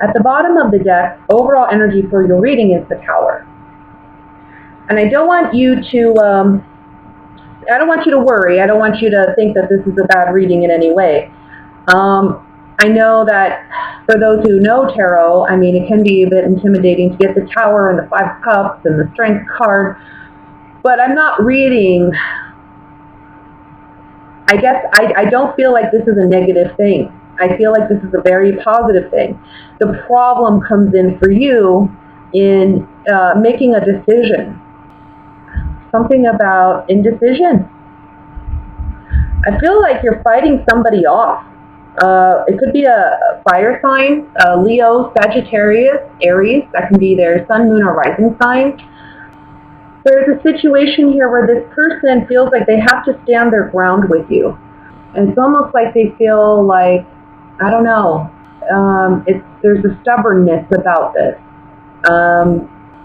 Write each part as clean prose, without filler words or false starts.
At the bottom of the deck, overall energy for your reading is the Tower. And I don't want you to worry. I don't want you to think that this is a bad reading in any way. I know that for those who know tarot, I mean, it can be a bit intimidating to get the Tower and the Five of Cups and the Strength card. But I'm not reading. I guess I don't feel like this is a negative thing. I feel like this is a very positive thing. The problem comes in for you in making a decision. Something about indecision. I feel like you're fighting somebody off. It could be a fire sign, Leo, Sagittarius, Aries. That can be their sun, moon, or rising sign. There's a situation here where this person feels like they have to stand their ground with you. And it's almost like they feel like, I don't know, there's a stubbornness about this.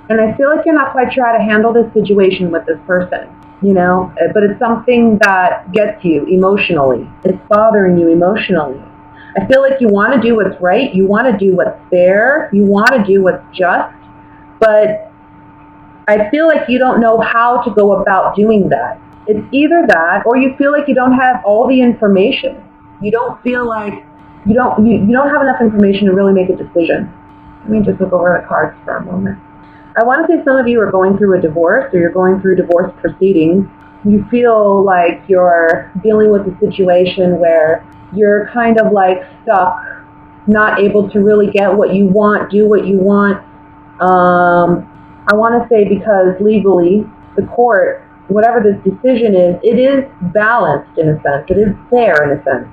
And I feel like you're not quite sure how to handle this situation with this person, but it's something that gets you emotionally. It's bothering you emotionally. I feel like you want to do what's right. You want to do what's fair. You want to do what's just. But I feel like you don't know how to go about doing that. It's either that or you feel like you don't have all the information. You don't feel like you don't have enough information to really make a decision. Let me just look over the cards for a moment. I want to say some of you are going through a divorce or you're going through divorce proceedings. You feel like you're dealing with a situation where you're kind of like stuck, not able to really get what you want, do what you want. I want to say because legally, the court, whatever this decision is, it is balanced in a sense. It is fair in a sense.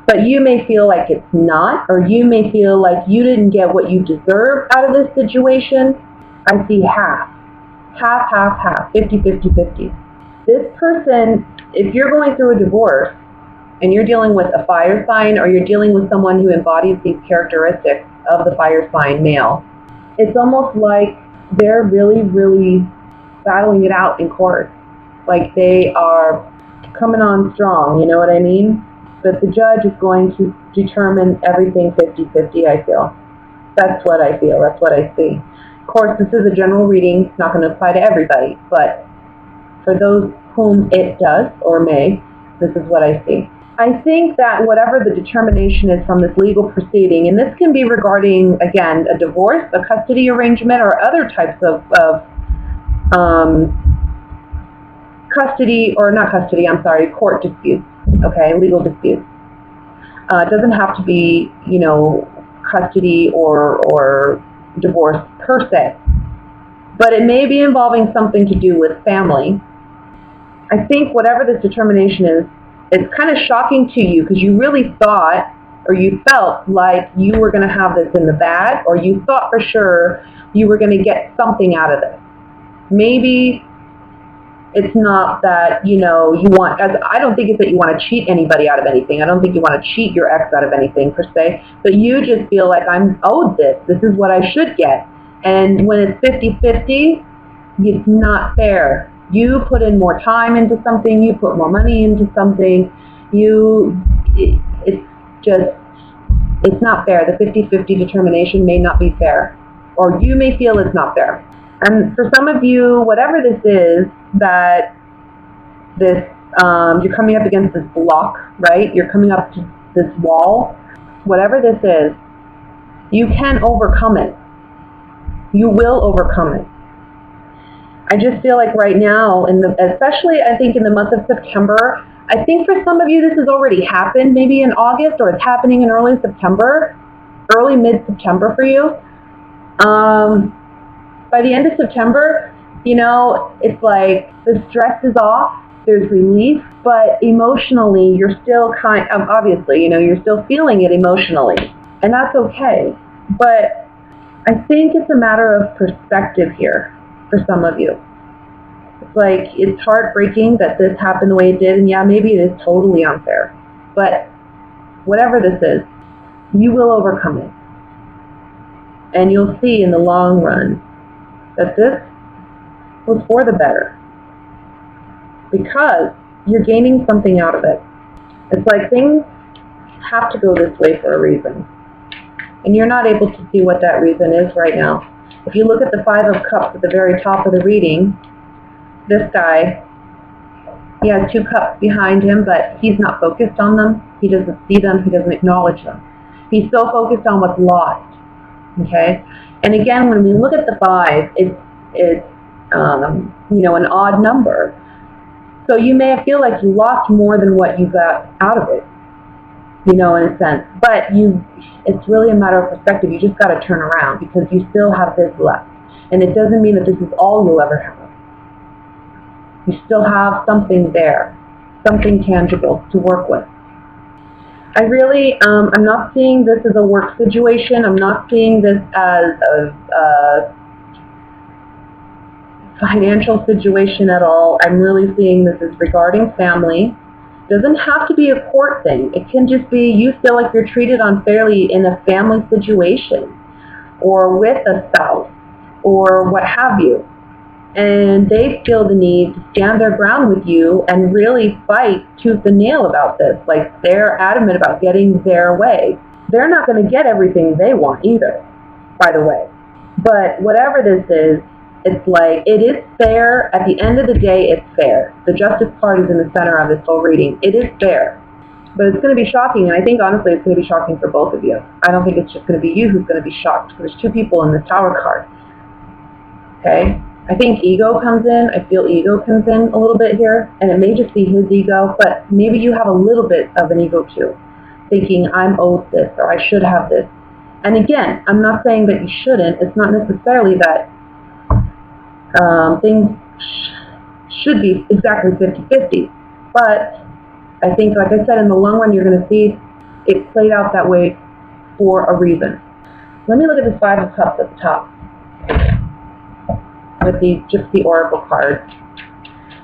But you may feel like it's not, or you may feel like you didn't get what you deserve out of this situation. I see half, 50-50. This person, if you're going through a divorce and you're dealing with a fire sign or you're dealing with someone who embodies these characteristics of the fire sign male, it's almost like they're really, really battling it out in court. Like they are coming on strong, you know what I mean? But the judge is going to determine everything 50-50, I feel. That's what I feel. That's what I see. Of course, this is a general reading. It's not going to apply to everybody. But for those whom it does or may, this is what I see. I think that whatever the determination is from this legal proceeding, and this can be regarding, again, a divorce, a custody arrangement, or other types of court disputes, okay, legal disputes. It doesn't have to be, custody or divorce per se, but it may be involving something to do with family. I think whatever this determination is, it's kind of shocking to you because you really thought or you felt like you were going to have this in the bag, or you thought for sure you were going to get something out of this. Maybe it's not that, you want, I don't think it's that you want to cheat anybody out of anything. I don't think you want to cheat your ex out of anything per se, but you just feel like I'm owed this. This is what I should get. And when it's 50-50, it's not fair. You put in more time into something, you put more money into something, it's not fair. The 50-50 determination may not be fair, or you may feel it's not fair. And for some of you, whatever this is, that this, you're coming up against this block, right? You're coming up to this wall. Whatever this is, you can overcome it. You will overcome it. I just feel like right now, especially I think in the month of September, I think for some of you this has already happened, maybe in August, or it's happening in early September, early mid-September for you. By the end of September, it's like the stress is off, there's relief, but emotionally you're still obviously, you're still feeling it emotionally, and that's okay. But I think it's a matter of perspective here for some of you. It's like, it's heartbreaking that this happened the way it did, and yeah, maybe it is totally unfair. But whatever this is, you will overcome it. And you'll see in the long run that this was for the better. Because you're gaining something out of it. It's like things have to go this way for a reason. And you're not able to see what that reason is right now. If you look at the Five of Cups at the very top of the reading, this guy, he has 2 cups behind him, but he's not focused on them. He doesn't see them. He doesn't acknowledge them. He's so focused on what's lost. Okay? And again, when we look at the 5, it's an odd number. So you may feel like you lost more than what you got out of it, in a sense. But it's really a matter of perspective. You just got to turn around because you still have this left. And it doesn't mean that this is all you'll ever have. You still have something there, something tangible to work with. I really, I'm not seeing this as a work situation. I'm not seeing this as a financial situation at all. I'm really seeing this as regarding family. It doesn't have to be a court thing. It can just be you feel like you're treated unfairly in a family situation or with a spouse or what have you. And they feel the need to stand their ground with you and really fight tooth and nail about this. Like they're adamant about getting their way. They're not going to get everything they want either, by the way. But whatever this is, it's like it is fair. At the end of the day, it's fair. The justice card is in the center of this whole reading. It is fair. But it's going to be shocking, and I think honestly it's going to be shocking for both of you. I don't think it's just going to be you who's going to be shocked. There's 2 people in this Tower card. Okay? I think ego comes in. I feel ego comes in a little bit here, and it may just be his ego, but maybe you have a little bit of an ego too, thinking I'm owed this or I should have this. And again, I'm not saying that you shouldn't. It's not necessarily that things should be exactly 50-50, but I think, like I said, in the long run, you're going to see it played out that way for a reason. Let me look at the 5 of Cups at the top with just the Oracle cards.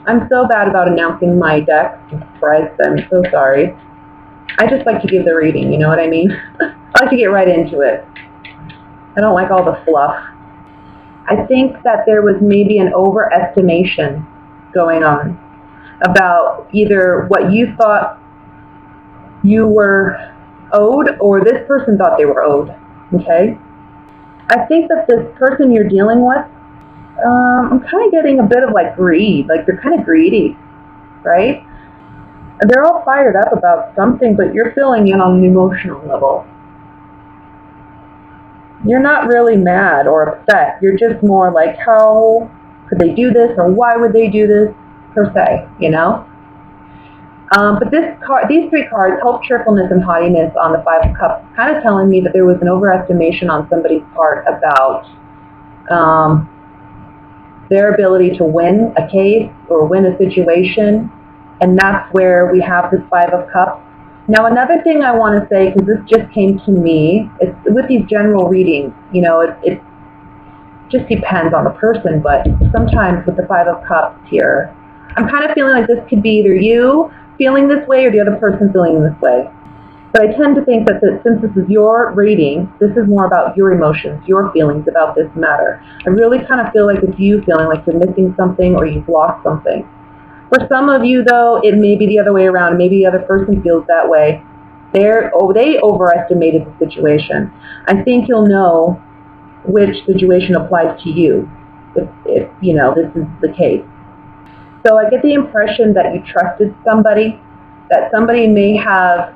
I'm so bad about announcing my deck. I'm so sorry. I just like to give the reading, you know what I mean? I like to get right into it. I don't like all the fluff. I think that there was maybe an overestimation going on about either what you thought you were owed or this person thought they were owed, okay? I think that this person you're dealing with, I'm kind of getting a bit of like greed, like they're kind of greedy, right? And they're all fired up about something, but you're feeling in on an emotional level. You're not really mad or upset. You're just more like, how could they do this, or why would they do this, per se, But these 3 cards, hope, cheerfulness, and haughtiness on the 5 of Cups, kind of telling me that there was an overestimation on somebody's part about their ability to win a case or win a situation, and that's where we have this 5 of Cups. Now, another thing I want to say, because this just came to me, is with these general readings, it just depends on the person, but sometimes with the 5 of Cups here, I'm kind of feeling like this could be either you feeling this way or the other person feeling this way. But I tend to think that since this is your reading, this is more about your emotions, your feelings about this matter. I really kind of feel like it's you feeling like you're missing something or you've lost something. For some of you, though, it may be the other way around. Maybe the other person feels that way. They overestimated the situation. I think you'll know which situation applies to you if this is the case. So I get the impression that you trusted somebody, that somebody may have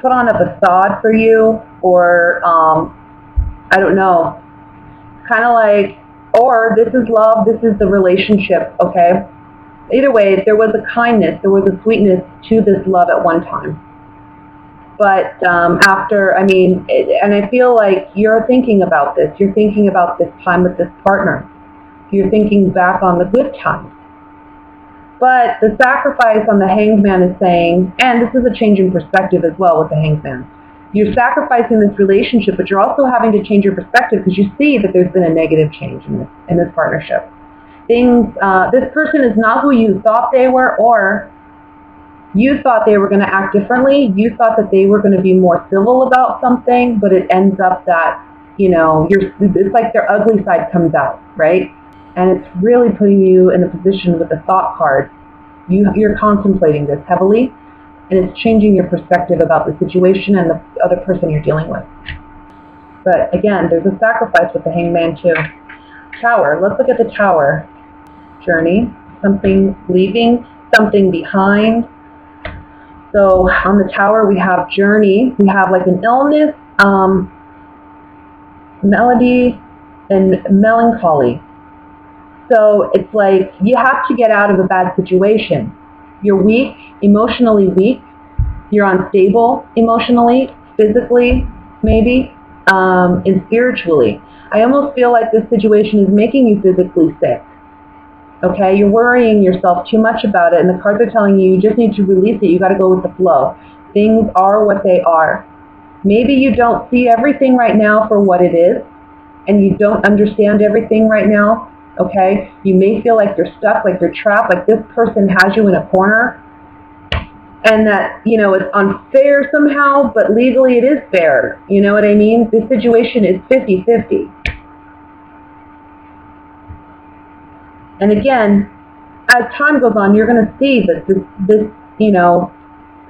put on a facade for you, or I don't know, kind of like, or this is love, this is the relationship, okay? Either way, there was a kindness, there was a sweetness to this love at one time. But and I feel like you're thinking about this. You're thinking about this time with this partner. You're thinking back on the good times. But the sacrifice on the Hanged Man is saying, and this is a change in perspective as well with the Hanged Man. You're sacrificing this relationship, but you're also having to change your perspective because you see that there's been a negative change in this partnership. This person is not who you thought they were, or you thought they were going to act differently. You thought that they were going to be more civil about something, but it ends up that, it's like their ugly side comes out, right? And it's really putting you in a position with the thought card. You're contemplating this heavily, and it's changing your perspective about the situation and the other person you're dealing with. But again, there's a sacrifice with the Hangman too. Tower. Let's look at the Tower. Journey. Something leaving, something behind. So on the Tower we have journey. We have like an illness, melody, and melancholy. So it's like you have to get out of a bad situation. You're weak, emotionally weak. You're unstable emotionally, physically, maybe, and spiritually. I almost feel like this situation is making you physically sick. Okay, you're worrying yourself too much about it, and the cards are telling you you just need to release it. You got to go with the flow. Things are what they are. Maybe you don't see everything right now for what it is, and you don't understand everything right now. Okay, you may feel like you're stuck, like you're trapped, like this person has you in a corner, and that, you know, it's unfair somehow, but legally it is fair. You know what I mean? This situation is 50-50. And again, as time goes on, you're going to see that this, you know,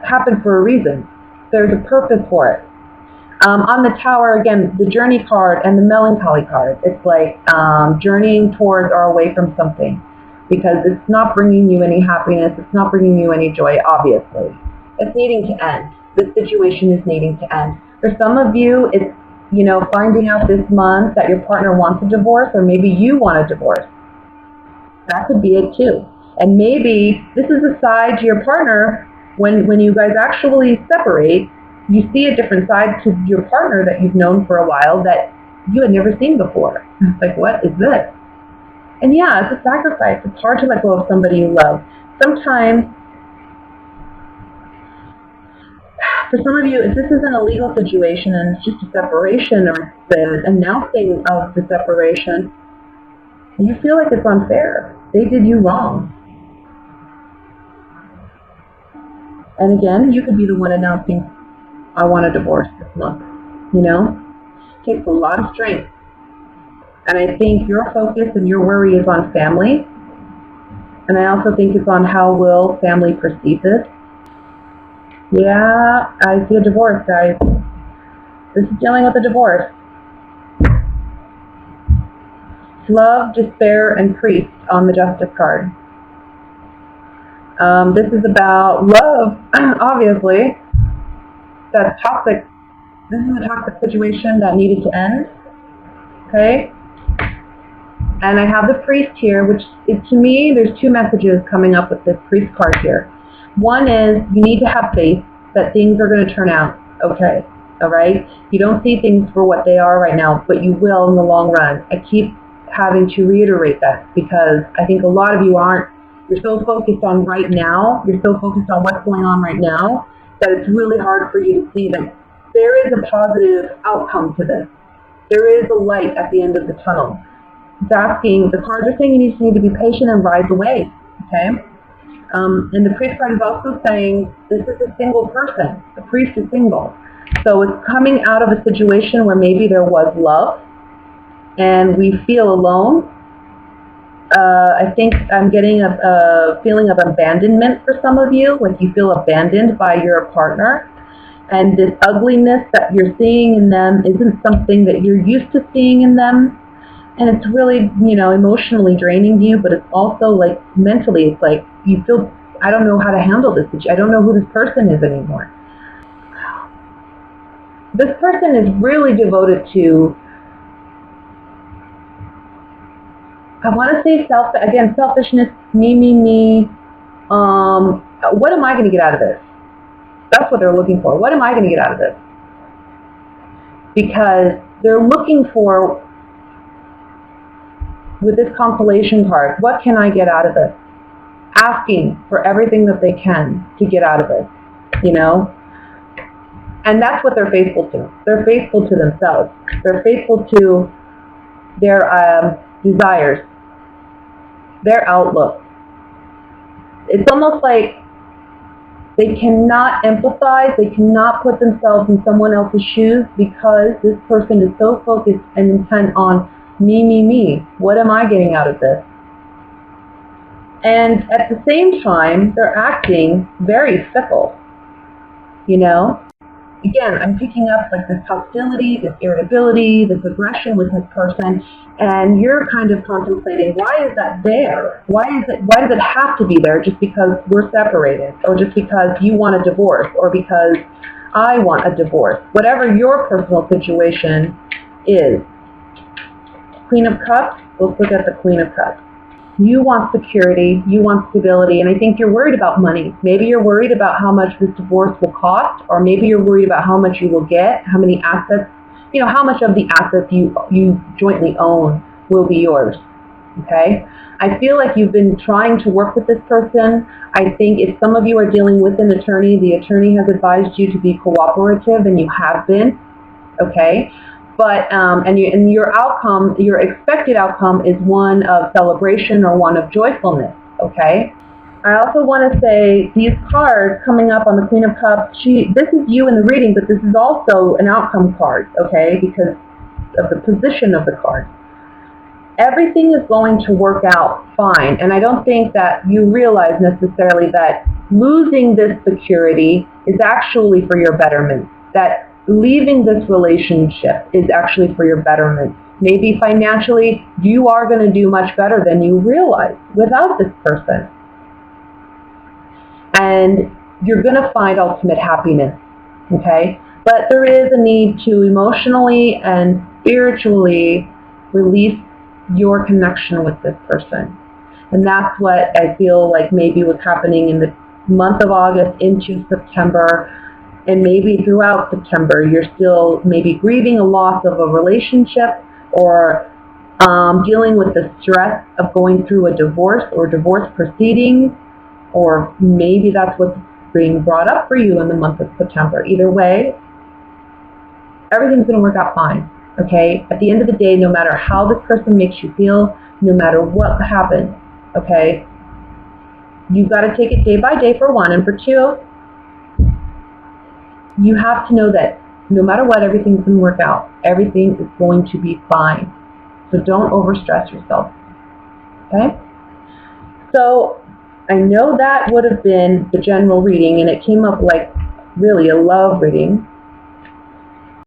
happened for a reason. There's a purpose for it. On the Tower, again, the journey card and the melancholy card, it's like journeying towards or away from something, because it's not bringing you any happiness, it's not bringing you any joy, obviously. It's needing to end. This situation is needing to end. For some of you, it's, you know, finding out this month that your partner wants a divorce, or maybe you want a divorce. That could be it too. And maybe this is a side to your partner when you guys actually separate. You see a different side to your partner that you've known for a while that you had never seen before. It's like, what is this? And yeah, it's a sacrifice. It's hard to let go of somebody you love. Sometimes, for some of you, if this isn't a legal situation and it's just a separation or the announcing of the separation, you feel like it's unfair. They did you wrong. And again, you could be the one announcing, I want a divorce this month. You know? It takes a lot of strength. And I think your focus and your worry is on family. And I also think it's on how will family perceive this. Yeah, I see a divorce, guys. This is dealing with a divorce. Love, despair, and priest on the Justice card. This is about love, obviously. That's toxic. This is a toxic situation that needed to end. Okay? And I have the priest here, which is, to me, there's two messages coming up with this priest card here. One is you need to have faith that things are going to turn out okay. All right? You don't see things for what they are right now, but you will in the long run. I keep having to reiterate that because I think a lot of you aren't. You're so focused on right now. You're so focused on what's going on right now that it's really hard for you to see that there is a positive outcome to this. There is a light at the end of the tunnel. It's asking, the cards are saying you just need to be patient and ride the wave. Okay? And the priest card is also saying this is a single person. The priest is single. So it's coming out of a situation where maybe there was love and we feel alone. I think I'm getting a feeling of abandonment for some of you, like you feel abandoned by your partner. And this ugliness that you're seeing in them isn't something that you're used to seeing in them. And it's really, you know, emotionally draining you, but it's also like mentally, it's like you feel, I don't know how to handle this. I don't know who this person is anymore. This person is really devoted to, I want to say selfishness, me. What am I going to get out of this? That's what they're looking for. What am I going to get out of this? Because they're looking for, with this consolation card, what can I get out of this? Asking for everything that they can to get out of it, you know? And that's what they're faithful to. They're faithful to themselves. They're faithful to their desires, their outlook. It's almost like they cannot empathize, they cannot put themselves in someone else's shoes because this person is so focused and intent on me. What am I getting out of this? And at the same time, they're acting very fickle, you know? again, I'm picking up like this hostility, this irritability, this aggression with this person, and you're kind of contemplating, why is that there? Why does it have to be there just because we're separated, or just because you want a divorce, or because I want a divorce? Whatever your personal situation is. Queen of Cups, let's look at the Queen of Cups. You want security, you want stability, and I think you're worried about money. Maybe you're worried about how much this divorce will cost, or maybe you're worried about how much you will get, how many assets, how much of the assets you jointly own will be yours, okay? I feel like you've been trying to work with this person. I think if some of you are dealing with an attorney, the attorney has advised you to be cooperative, and you have been, okay? But and your outcome, your expected outcome, is one of celebration or one of joyfulness. Okay. I also want to say these cards coming up on the Queen of Cups. This is you in the reading, but this is also an outcome card. Okay, because of the position of the card. Everything is going to work out fine, and I don't think that you realize necessarily that losing this security is actually for your betterment. That leaving this relationship is actually for your betterment. Maybe financially, you are going to do much better than you realize without this person. And you're going to find ultimate happiness, okay? But there is a need to emotionally and spiritually release your connection with this person. And that's what I feel like maybe was happening in the month of August into September. And maybe throughout September, you're still maybe grieving a loss of a relationship, or dealing with the stress of going through a divorce or divorce proceedings, or maybe that's what's being brought up for you in the month of September. Either way, everything's going to work out fine, okay? At the end of the day, no matter how this person makes you feel, no matter what happens, okay, you've got to take it day by day, for one, and for two, you have to know that no matter what, everything's going to work out. Everything is going to be fine. So don't overstress yourself. Okay? So I know that would have been the general reading, and it came up like really a love reading.